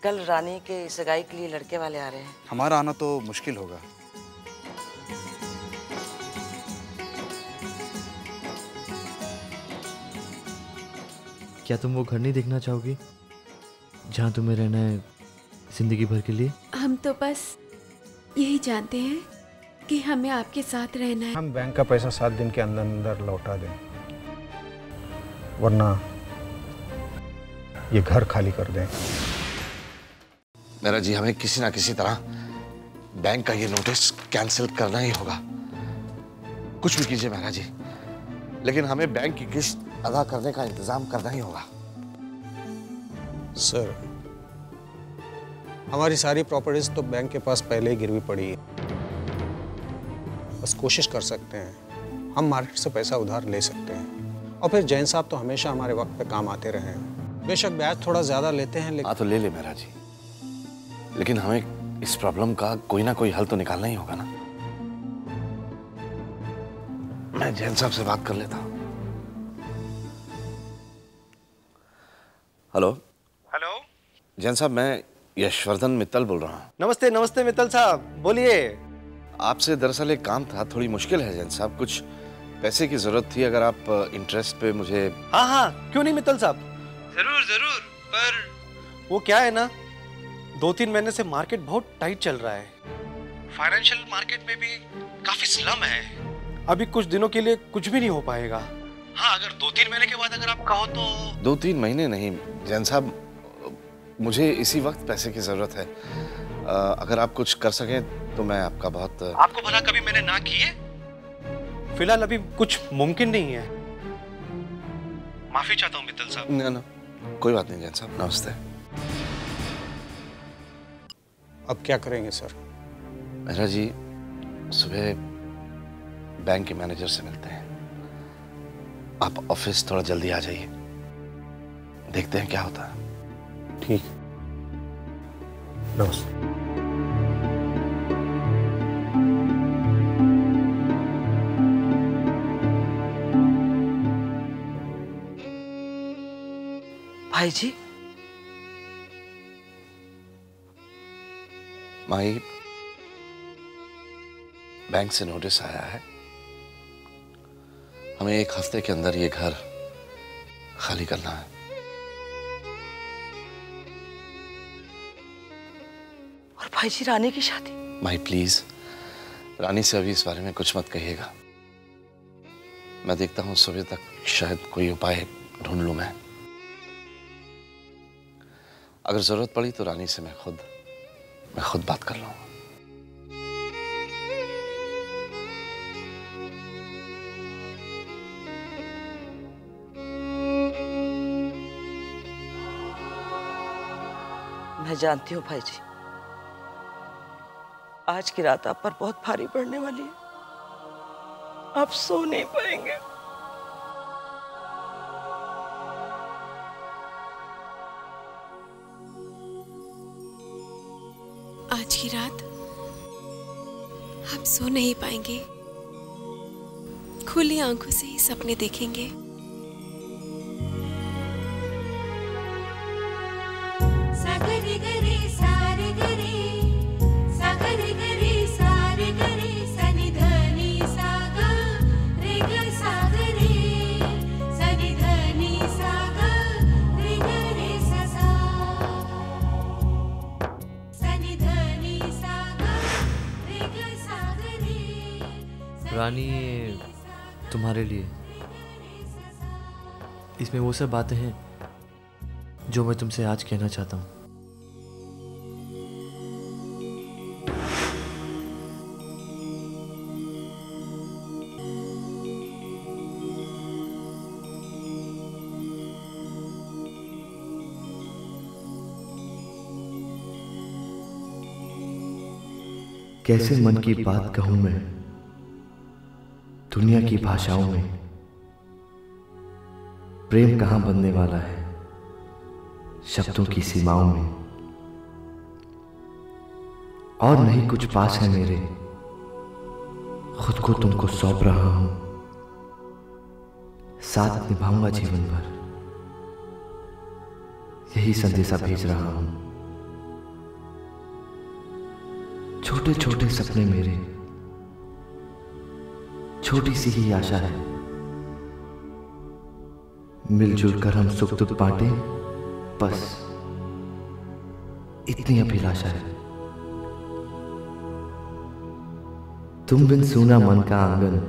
कल रानी के सगाई के लिए लड़के वाले आ रहे हैं। हमारा आना तो मुश्किल होगा। क्या तुम वो घर नहीं देखना चाहोगी जहाँ तुम्हें रहना है जिंदगी भर के लिए? हम तो बस यही जानते हैं कि हमें आपके साथ रहना है। हम बैंक का पैसा 7 दिन के अंदर अंदर लौटा दें, वरना ये घर खाली कर दें। मेरा जी, हमें किसी ना किसी तरह बैंक का ये नोटिस कैंसिल करना ही होगा। कुछ भी कीजिए मेरा जी, लेकिन हमें बैंक की किस्त अदा करने का इंतजाम करना ही होगा। सर, हमारी सारी प्रॉपर्टीज तो बैंक के पास पहले ही गिरवी पड़ी है। बस कोशिश कर सकते हैं, हम मार्केट से पैसा उधार ले सकते हैं। और फिर जैन साहब तो हमेशा हमारे वक्त पे काम आते रहे हैं। बेशक ब्याज थोड़ा ज्यादा लेते हैं, लेकिन हाँ तो ले ले मेरा जी, लेकिन हमें इस प्रॉब्लम का कोई ना कोई हल तो निकालना ही होगा ना। मैं जैन साहब से बात कर लेता हूँ। हेलो हेलो, जैन साहब, मैं यशवर्धन मित्तल बोल रहा हूँ। नमस्ते नमस्ते मित्तल साहब, बोलिए। आपसे दरअसल एक काम था, थोड़ी मुश्किल है जैन साहब, कुछ पैसे की जरूरत थी। अगर आप इंटरेस्ट पे मुझे... हाँ हाँ, क्यों नहीं मित्तल साहब, जरूर जरूर। पर वो क्या है ना, 2-3 महीने से मार्केट बहुत टाइट चल रहा है। फाइनेंशियल मार्केट में भी काफी स्लम है। अभी कुछ दिनों के लिए कुछ भी नहीं हो पाएगा। हाँ, अगर 2-3 महीने के बाद अगर आप कहो तो... 2-3 महीने नहीं जैन साहब, मुझे इसी वक्त पैसे की जरूरत है। अगर आप कुछ कर सकें तो मैं आपका बहुत... आपको भला कभी मैंने ना की है? फिलहाल अभी कुछ मुमकिन नहीं है। माफी चाहता हूँ मित्तल साहब। ना ना, कोई बात नहीं जैन साहब, नमस्ते। अब क्या करेंगे सर? मेरा जी, सुबह बैंक के मैनेजर से मिलते हैं। आप ऑफिस थोड़ा जल्दी आ जाइए, देखते हैं क्या होता है। ठीक, नमस्ते। भाई जी, माई, बैंक से नोटिस आया है, हमें 1 हफ्ते के अंदर ये घर खाली करना है। और भाई जी, रानी की शादी? माई प्लीज, रानी से अभी इस बारे में कुछ मत कहिएगा। मैं देखता हूँ सुबह तक शायद कोई उपाय ढूंढ लूं मैं। अगर जरूरत पड़ी तो रानी से मैं खुद बात कर लूंगा। मैं जानती हूँ भाई जी, आज की रात आप पर बहुत भारी पड़ने वाली है। आप सो नहीं पाएंगे। आज की रात आप सो नहीं पाएंगे, खुली आंखों से ही सपने देखेंगे। रानी, तुम्हारे लिए इसमें वो सब बातें हैं जो मैं तुमसे आज कहना चाहता हूँ। कैसे मन की बात कहूँ मैं दुनिया की भाषाओं में, प्रेम कहाँ बनने वाला है शब्दों की सीमाओं में। और नहीं कुछ पास है मेरे, खुद को तुमको सौंप रहा हूं, साथ निभाऊंगा जीवन भर, यही संदेशा भेज रहा हूं। छोटे छोटे सपने मेरे, छोटी सी ही आशा है, मिलजुल कर हम सुख दुख बांटे, बस इतनी अभिलाषा है। तुम बिन सूना मन का आंगन,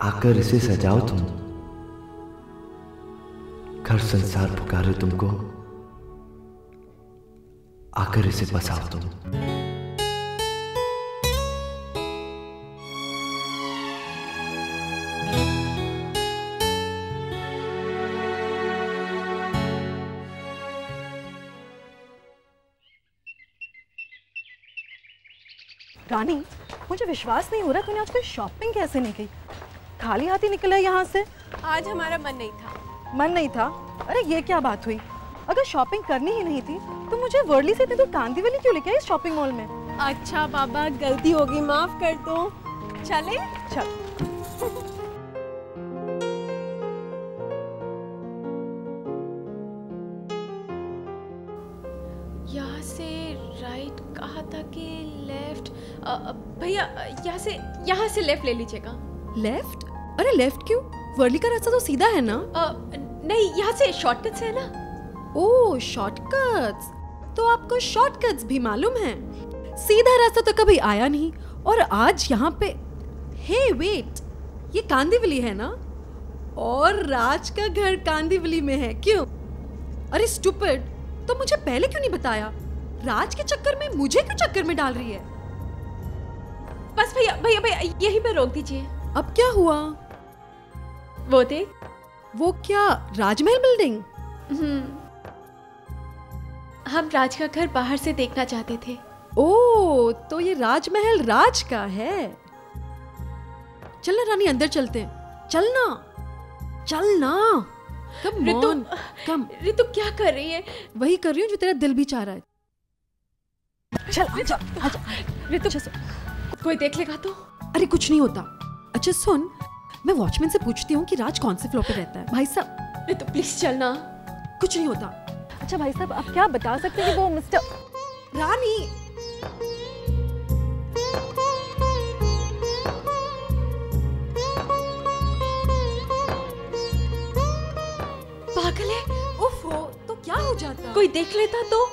आकर इसे सजाओ तुम, घर संसार पुकारे तुमको, आकर इसे बसाओ तुम। रानी, मुझे विश्वास नहीं हो रहा तूने आज कोई शॉपिंग कैसे नहीं की? खाली हाथ ही निकला यहाँ से। आज हमारा मन नहीं था। मन नहीं था? अरे ये क्या बात हुई? अगर शॉपिंग करनी ही नहीं थी तो मुझे वर्ली से इतनी दूर कांदीवली क्यों लेके आई इस शॉपिंग मॉल में? अच्छा बाबा, गलती होगी, माफ कर दो। चले? चल। यहाँ से राइट कहा था कि लेफ्ट? भैया यहाँ से लेफ्ट ले लीजिएगा। लेफ्ट? अरे लेफ्ट क्यों? वर्ली का रास्ता तो सीधा है ना? नहीं, यहाँ से शॉर्टकट है ना। ओह शॉर्टकट्स, तो आपको शॉर्टकट्स भी मालूम है? सीधा रास्ता तो कभी आया नहीं और आज यहाँ पे। हे वेट, ये कांदीवली है ना? और राज का घर कांदीवली में है, क्यों? अरे स्टूपिड, तो मुझे पहले क्यों नहीं बताया? राज के चक्कर में मुझे क्यों चक्कर में डाल रही है? बस भैया भैया भैया यहीं पे रोक दीजिए। अब क्या हुआ? वो देख। वो क्या, राजमहल बिल्डिंग? हम राज का घर बाहर से देखना चाहते थे। ओह, तो ये राजमहल राज का है। चलना रानी, अंदर चलते हैं। चलना चलना। कम ऑन, कम। रितु क्या कर रही है? वही कर रही हूँ जो तेरा दिल भी चाह रहा है। चल आजा, आजा। रितु, कोई देख लेगा तो? अरे कुछ नहीं होता। अच्छा सुन, मैं वॉचमैन से पूछती हूँ कि राज कौन से फ्लोर पे रहता है। भाई साहब। रितु प्लीज चलना। कुछ नहीं होता। अच्छा भाई साहब, आप क्या बता सकते हैं कि वो मिस्टर रानी? पागल है। उफ, तो क्या हो जाता? कोई देख लेता तो?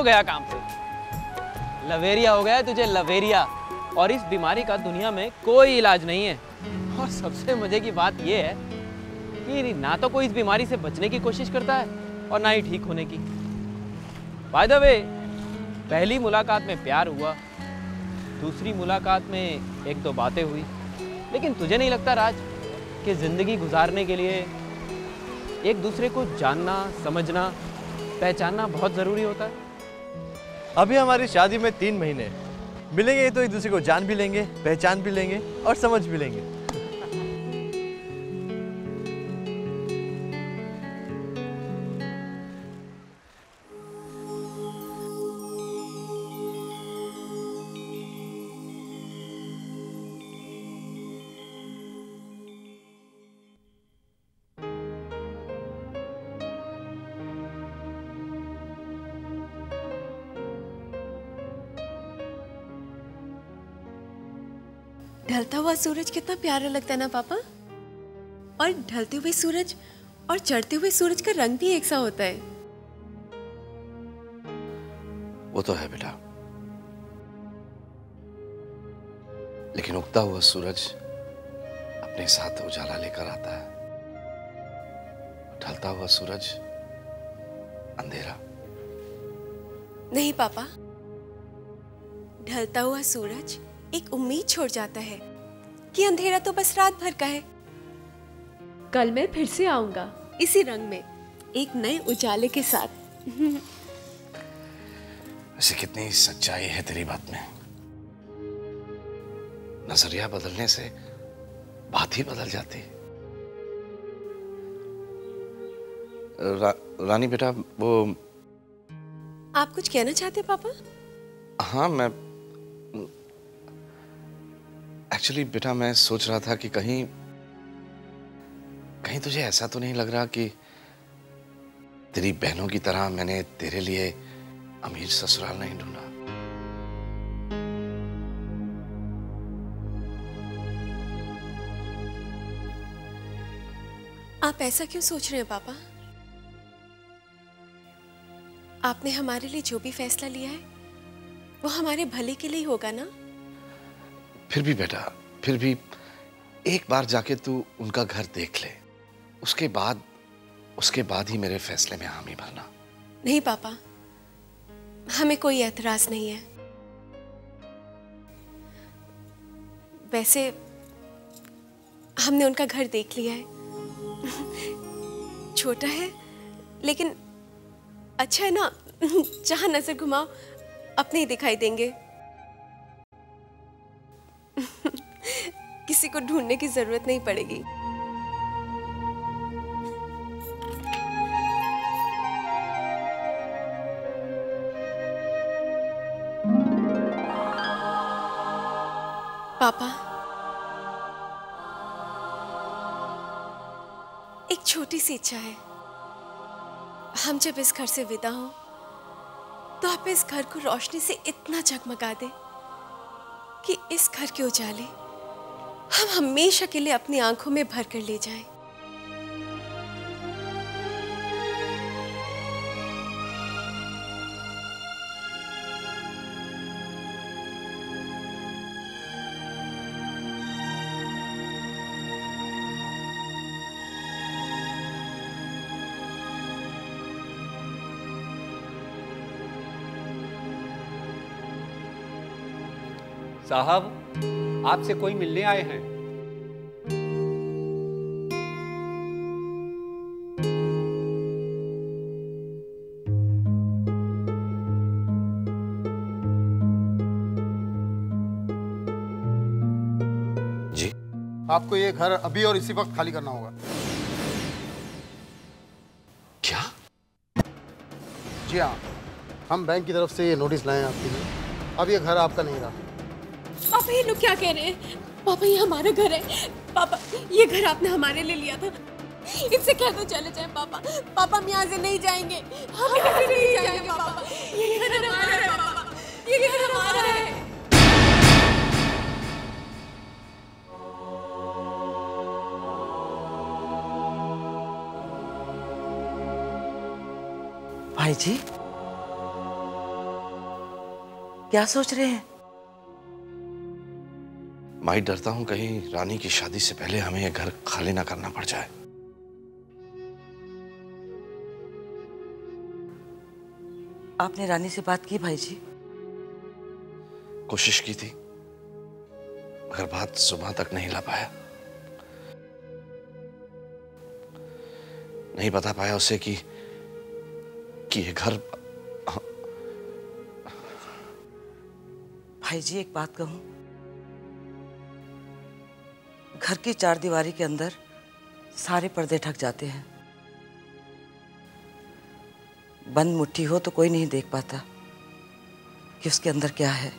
गया काम से। लवेरिया हो गया तुझे, लवेरिया। और इस बीमारी का दुनिया में कोई इलाज नहीं है। और सबसे मजे की बात यह है कि ना तो कोई इस बीमारी से बचने की कोशिश करता है और ना ही ठीक होने की। बाय द वे, पहली मुलाकात में प्यार हुआ, दूसरी मुलाकात में एक दो बातें हुई, लेकिन तुझे नहीं लगता राज कि जिंदगी गुजारने के लिए एक दूसरे को जानना, समझना, पहचानना बहुत जरूरी होता है? अभी हमारी शादी में 3 महीने मिलेंगे तो एक दूसरे को जान भी लेंगे, पहचान भी लेंगे और समझ भी लेंगे। ढलता हुआ सूरज कितना प्यारा लगता है ना पापा। और ढलते हुए सूरज और चढ़ते हुए सूरज का रंग भी एक सा होता है। वो तो है बेटा, लेकिन उगता हुआ सूरज अपने साथ उजाला लेकर आता है, ढलता हुआ सूरज अंधेरा। नहीं पापा, ढलता हुआ सूरज एक उम्मीद छोड़ जाता है कि अंधेरा तो बस रात भर का है। कल मैं फिर से आऊंगा इसी रंग में, एक नए उजाले के साथ। वैसे कितनी सच्चाई है तेरी बात में। नजरिया बदलने से बात ही बदल जाती। रानी बेटा, वो आप कुछ कहना चाहते हैं पापा? हाँ, मैं एक्चुअली बेटा मैं सोच रहा था कि कहीं तुझे ऐसा तो नहीं लग रहा कि तेरी बहनों की तरह मैंने तेरे लिए अमीर ससुराल नहीं ढूंढा। आप ऐसा क्यों सोच रहे हैं पापा? आपने हमारे लिए जो भी फैसला लिया है वो हमारे भले के लिए ही होगा ना? फिर भी बेटा, फिर भी एक बार जाके तू उनका घर देख ले, उसके बाद ही मेरे फैसले में हामी भरना। नहीं पापा, हमें कोई एतराज नहीं है। वैसे हमने उनका घर देख लिया है। छोटा है लेकिन अच्छा है ना, जहां नजर घुमाओ अपने ही दिखाई देंगे। किसी को ढूंढने की जरूरत नहीं पड़ेगी। पापा, एक छोटी सी इच्छा है। हम जब इस घर से विदा हो तो आप इस घर को रोशनी से इतना जगमगा दे कि इस घर के उजाले हम हमेशा के लिए अपनी आंखों में भर कर ले जाएं। साहब, आपसे कोई मिलने आए हैं। जी? आपको ये घर अभी और इसी वक्त खाली करना होगा। क्या? जी हाँ, हम बैंक की तरफ से ये नोटिस लाए हैं आपके लिए। अब ये घर आपका नहीं रहा। पापा, ये लोग क्या कह रहे हैं? पापा, ये हमारा घर है। पापा, ये घर आपने हमारे लिए लिया था। इनसे कह दो चले जाएं पापा। पापा, हम यहाँ से नहीं जाएंगे। हम यहाँ से नहीं जाएंगे पापा। ये घर हमारा है पापा। ये घर हमारा है। भाई जी, क्या सोच रहे हैं? माई डरता हूं कहीं रानी की शादी से पहले हमें यह घर खाली ना करना पड़ जाए। आपने रानी से बात की भाई जी? कोशिश की थी मगर बात सुबह तक नहीं ला पाया। नहीं बता पाया उसे कि ये घर। भाई जी एक बात कहूं, घर की चारदीवारी के अंदर सारे पर्दे ढक जाते हैं। बंद मुट्ठी हो तो कोई नहीं देख पाता कि उसके अंदर क्या है,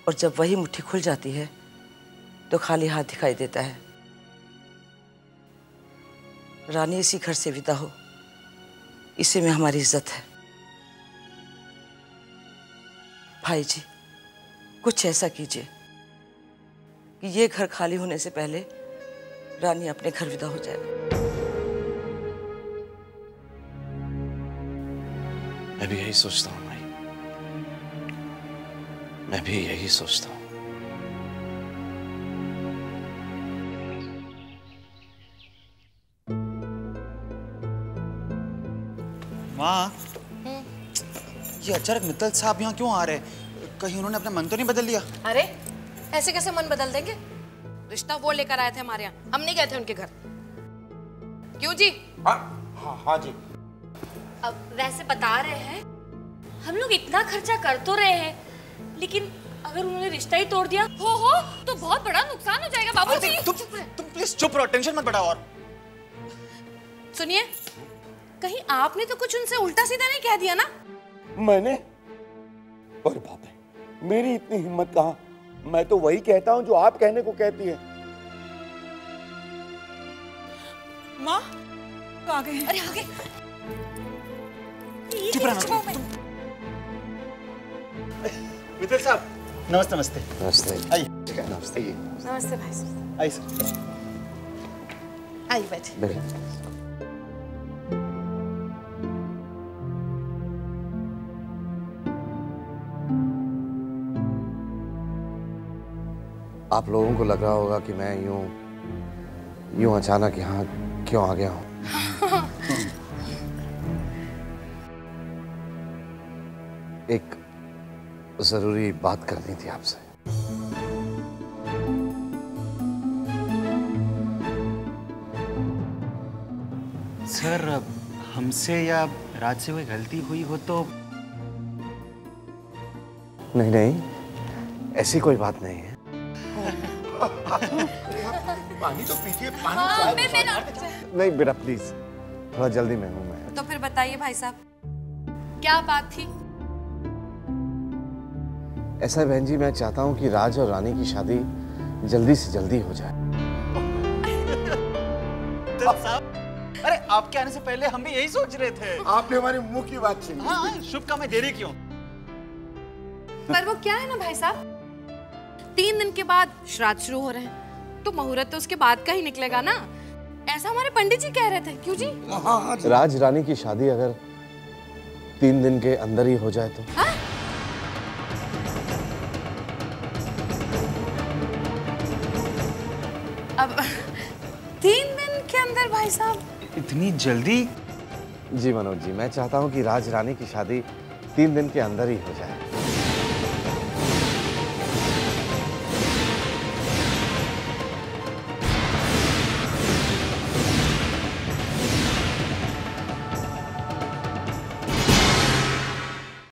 और जब वही मुट्ठी खुल जाती है तो खाली हाथ दिखाई देता है। रानी इसी घर से विदा हो, इसी में हमारी इज्जत है। भाई जी कुछ ऐसा कीजिए कि ये घर खाली होने से पहले रानी अपने घर विदा हो जाए। मैं भी यही सोचता हूँ माई, मैं भी यही सोचता हूँ। माँ, ये अचानक मित्तल साहब यहाँ क्यों आ रहे हैं? कहीं उन्होंने अपना मन तो नहीं बदल लिया? अरे ऐसे कैसे मन बदल देंगे? रिश्ता वो लेकर आए थे हमारे यहाँ, हम नहीं गए थे उनके घर। क्यों जी? हाँ जी। अब वैसे बता रहे हैं, हम लोग इतना खर्चा कर तो रहे हैं, लेकिन अगर उन्होंने रिश्ता ही तोड़ दिया हो तो बहुत बड़ा नुकसान हो जाएगा बाबूजी। तुम प्लीज चुप रहो, टेंशन मत बढ़ाओ। और सुनिए, कहीं आपने तो कुछ उनसे उल्टा सीधा नहीं कह दिया ना? मैंने? और बाप रे, मेरी इतनी हिम्मत कहाँ? मैं तो वही कहता हूँ जो आप कहने को कहती है। माँ आ गए। अरे आ गए। चुप रहना। मित्तल साहब नमस्ते। नमस्ते नमस्ते। आइए। नमस्ते। नमस्ते भाई साहब। आइए सर। आइए बैठे। आप लोगों को लग रहा होगा कि मैं यूं अचानक यहाँ क्यों आ गया हूँ। एक जरूरी बात करनी थी आपसे। सर हमसे या राज से कोई गलती हुई हो तो? नहीं, ऐसी कोई बात नहीं है। पानी तो पीजिए। नहीं बेटा प्लीज, थोड़ा जल्दी में हूँ मैं। तो फिर बताइए भाई साहब, क्या बात थी? ऐसा है बहन जी, मैं चाहता हूँ कि राज और रानी की शादी जल्दी से जल्दी हो जाए। अरे आपके आने से पहले हम भी यही सोच रहे थे। आपने हमारे मुंह की बात छीनी। हाँ, शुभ काम में देरी क्यों? पर वो क्या है ना भाई साहब, 3 दिन के बाद श्राद्ध शुरू हो रहे हैं, तो मुहूर्त तो उसके बाद का ही निकलेगा ना, ऐसा हमारे पंडित जी कह रहे थे। क्यों जी? राज रानी की शादी अगर 3 दिन के अंदर ही हो जाए तो? हाँ? अब 3 दिन के अंदर भाई साहब? इतनी जल्दी? जी मनोज जी, मैं चाहता हूँ कि राज रानी की शादी 3 दिन के अंदर ही हो जाए।